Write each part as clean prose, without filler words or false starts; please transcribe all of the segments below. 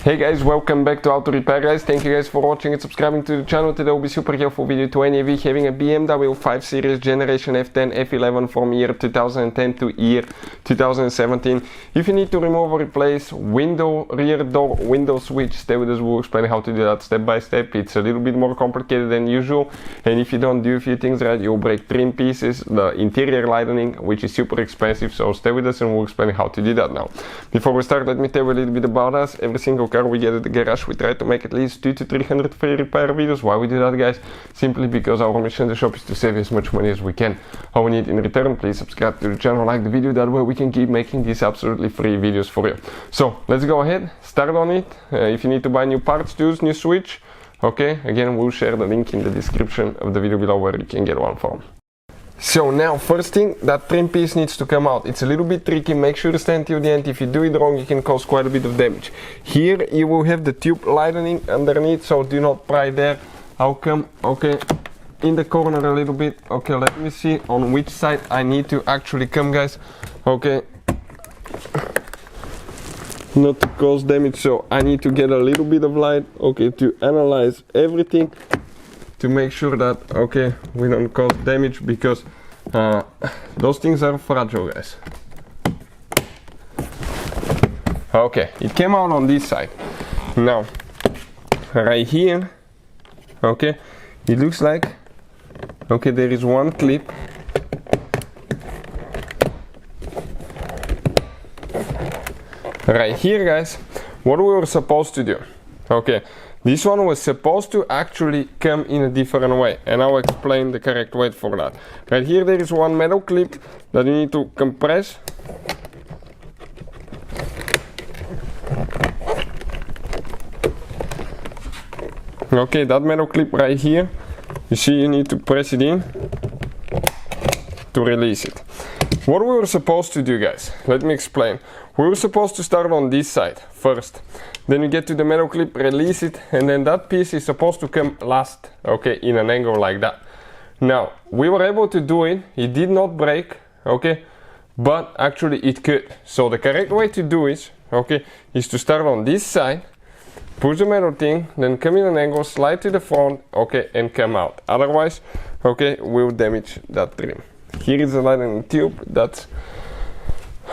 Hey guys, welcome back to Auto Repair guys. Thank you guys for watching and subscribing to the channel. Today will be super helpful video to any of you having a BMW 5 Series Generation F10 F11 from year 2010 to year 2017. If you need to remove or replace window, rear door, window switch, stay with us, we'll explain how to do that step by step. It's a little bit more complicated than usual, and if you don't do a few things right, you'll break trim pieces, the interior lighting, which is super expensive, so stay with us and we'll explain how to do that now. Before we start, let me tell you a little bit about us. Every single car we get at the garage, we try to make at least 200 to 300 free repair videos. Why we do that, guys? Simply because our mission in the shop is to save as much money as we can. All we need in return, please subscribe to the channel, like the video, that way we can keep making these absolutely free videos for you. So let's go ahead, start on it. If you need to buy new parts, tools, new switch, okay, again we'll share the link in the description of the video below where you can get one from. So now, first thing, that trim piece needs to come out. It's a little bit tricky, make sure to stand till the end. If you do it wrong, you can cause quite a bit of damage. Here you will have the tube lightening underneath, so do not pry there. How come? Okay, in the corner a little bit. Okay, let me see on which side I need to actually come, guys. Okay, not to cause damage, so I need to get a little bit of light, okay, to analyze everything, to make sure that, okay, we don't cause damage, because those things are fragile, guys. Okay, it came out on this side. Now, right here, okay, it looks like, okay, there is one clip. Right here, guys, what we were supposed to do, okay, this one was supposed to actually come in a different way, and I'll explain the correct way for that. Right here there is one metal clip that you need to compress. Okay, that metal clip right here, you see you need to press it in to release it. What we were supposed to do, guys, let me explain. We were supposed to start on this side first, then you get to the metal clip, release it, and then that piece is supposed to come last, okay, in an angle like that. Now, we were able to do it, it did not break, okay, but actually it could. So the correct way to do it, okay, is to start on this side, push the metal thing, then come in an angle, slide to the front, okay, and come out. Otherwise, okay, we'll damage that trim. Here is the lightning tube, that's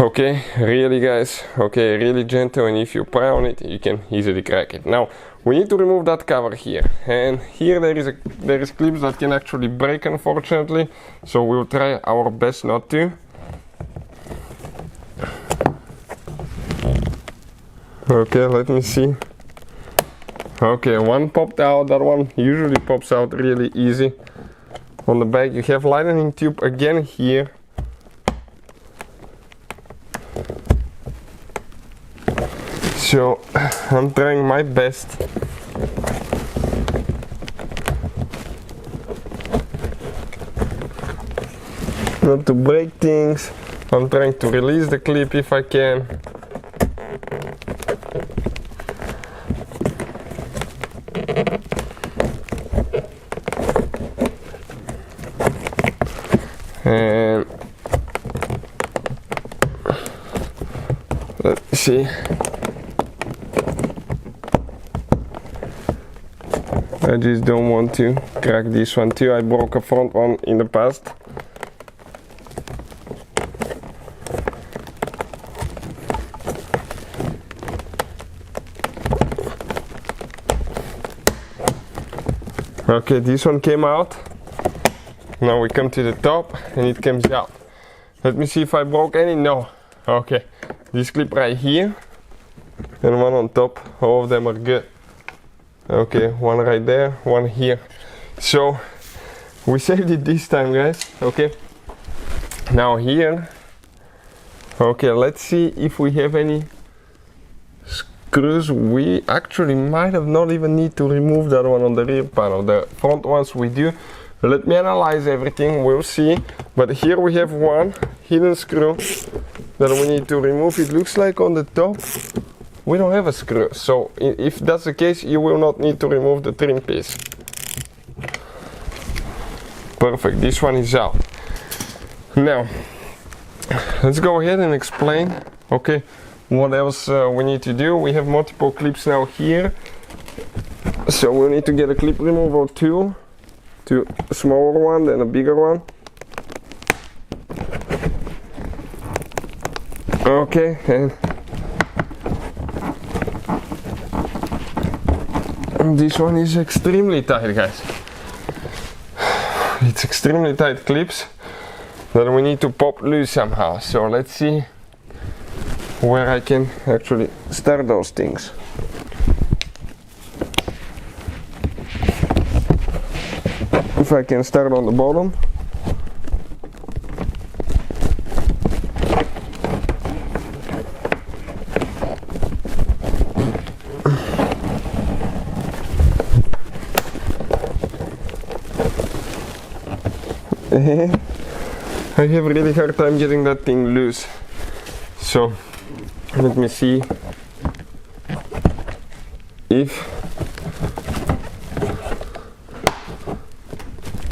okay, really, guys, okay, really gentle, and if you pry on it, you can easily crack it. Now, we need to remove that cover here, and here there is clips that can actually break, unfortunately, so we'll try our best not to. Okay, let me see. Okay, one popped out, that one usually pops out really easy. On the back you have lightning tube again here. So I'm trying my best. Not to break things. I'm trying to release the clip if I can. And let's see. I just don't want to crack this one too. I broke a front one in the past. Okay, this one came out. Now we come to the top and it comes out. Let me see if I broke any. No. Okay, this clip right here and one on top, all of them are good. Okay, one right there, one here. So we saved it this time, guys. Okay, now here, okay, let's see if we have any screws. We actually might have not even need to remove that one on the rear panel. The front ones we do. Let me analyze everything, we'll see. But here we have one hidden screw that we need to remove. It looks like on the top we don't have a screw, so if that's the case, you will not need to remove the trim piece. Perfect, this one is out. Now, let's go ahead and explain, okay, what else we need to do? We have multiple clips now here, so we need to get a clip removal tool, a smaller one then a bigger one. Okay, and this one is extremely tight, guys. It's extremely tight clips that we need to pop loose somehow. So let's see where I can actually start those things. If I can start on the bottom. I have a really hard time getting that thing loose. So let me see if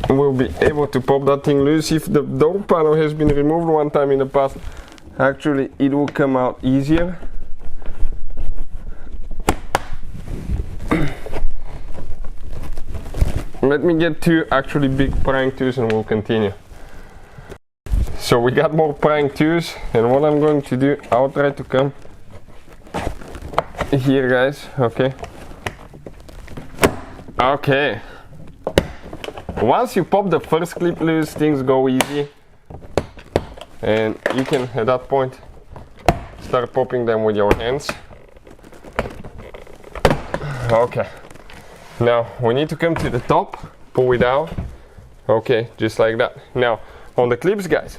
we'll be able to pop that thing loose. If the door panel has been removed one time in the past, actually it will come out easier. Let me get two actually big prying tools and we'll continue. So we got more prying tools, and what I'm going to do, I'll try to come here, guys. Okay. Once you pop the first clip loose, things go easy, and you can at that point start popping them with your hands. Okay. Now we need to come to the top, pull it out. Okay, just like that. Now on the clips, guys,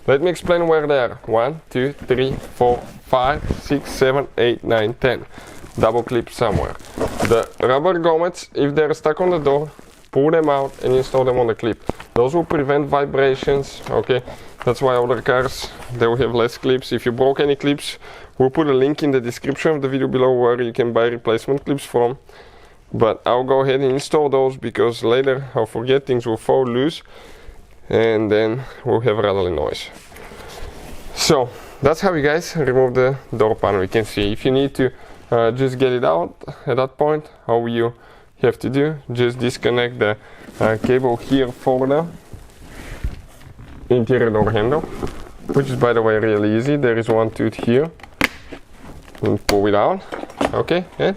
let me explain where they are. 1, 2, 3, 4, 5, 6, 7, 8, 9, 10. Double clip somewhere. The rubber grommets, if they're stuck on the door, pull them out and install them on the clip. Those will prevent vibrations. Okay, that's why other cars, they will have less clips. If you broke any clips, we'll put a link in the description of the video below where you can buy replacement clips from. But I'll go ahead and install those because later I'll forget, things will fall loose and then we'll have rattling noise. So that's how you guys remove the door panel. You can see if you need to just get it out at that point, how you have to do, just disconnect the cable here for the interior door handle, which is by the way really easy. There is one tooth here and pull it out. Okay, and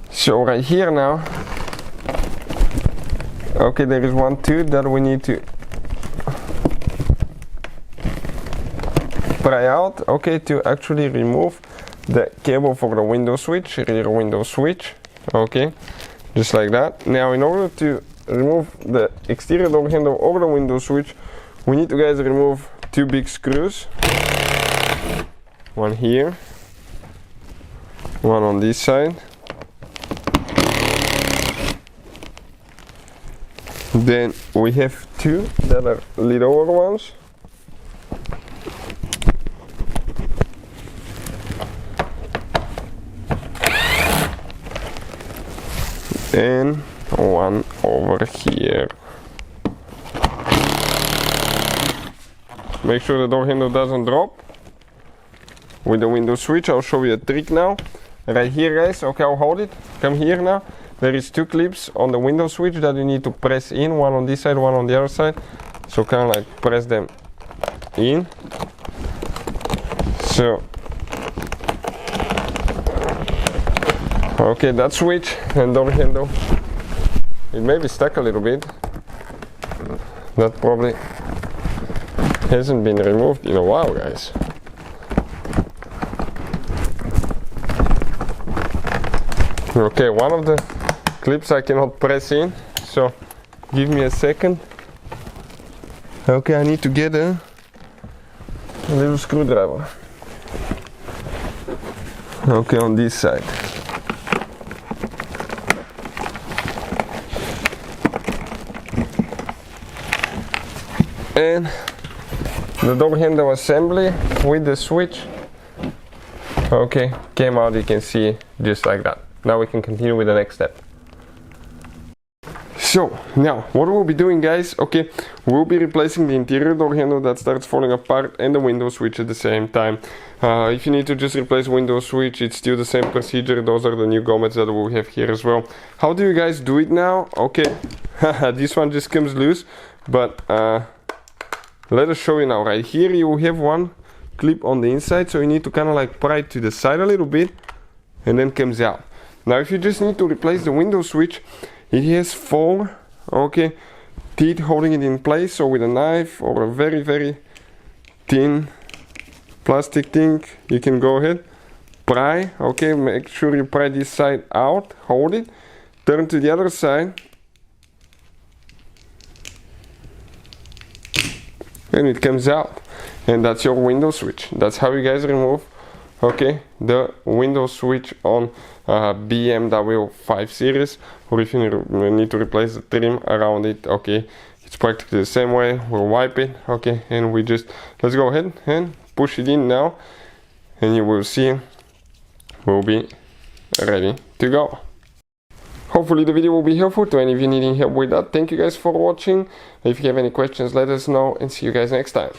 so right here now, okay, there is one tooth that we need to pry out, okay, to actually remove the cable for the window switch, rear window switch. Okay, just like that. Now in order to remove the exterior door handle or the window switch, we need to, guys, remove two big screws. One here, one on this side. Then we have two that are littler ones. And one over here. Make sure the door handle doesn't drop with the window switch. I'll show you a trick now. Right here, guys. Okay, I'll hold it. Come here now. There is two clips on the window switch that you need to press in, one on this side, one on the other side. So kind of like press them in. So, okay, that switch and door handle, it may be stuck a little bit. That probably hasn't been removed in a while, guys. Okay, one of the clips I cannot press in, so give me a second. Okay, I need to get a little screwdriver. Okay, on this side. And the door handle assembly with the switch, okay, came out, you can see, just like that. Now we can continue with the next step. So now what we'll be doing, guys, okay, we'll be replacing the interior door handle that starts falling apart and the window switch at the same time. If you need to just replace window switch, it's still the same procedure. Those are the new grommets that we'll have here as well. How do you guys do it now? Okay, this one just comes loose, but let us show you now. Right here you have one clip on the inside, so you need to kind of like pry it to the side a little bit and then comes out. Now if you just need to replace the window switch, it has 4 teeth holding it in place, so with a knife or a very thin plastic thing you can go ahead, pry, okay, make sure you pry this side out, hold it, turn to the other side, and it comes out, and that's your window switch. That's how you guys remove the window switch on BMW 5 Series, or if you need to replace the trim around it, it's practically the same way. We'll wipe it, and we just, let's go ahead and push it in now, and you will see we'll be ready to go. Hopefully the video will be helpful to any of you needing help with that. Thank you guys for watching. If you have any questions, let us know, and see you guys next time.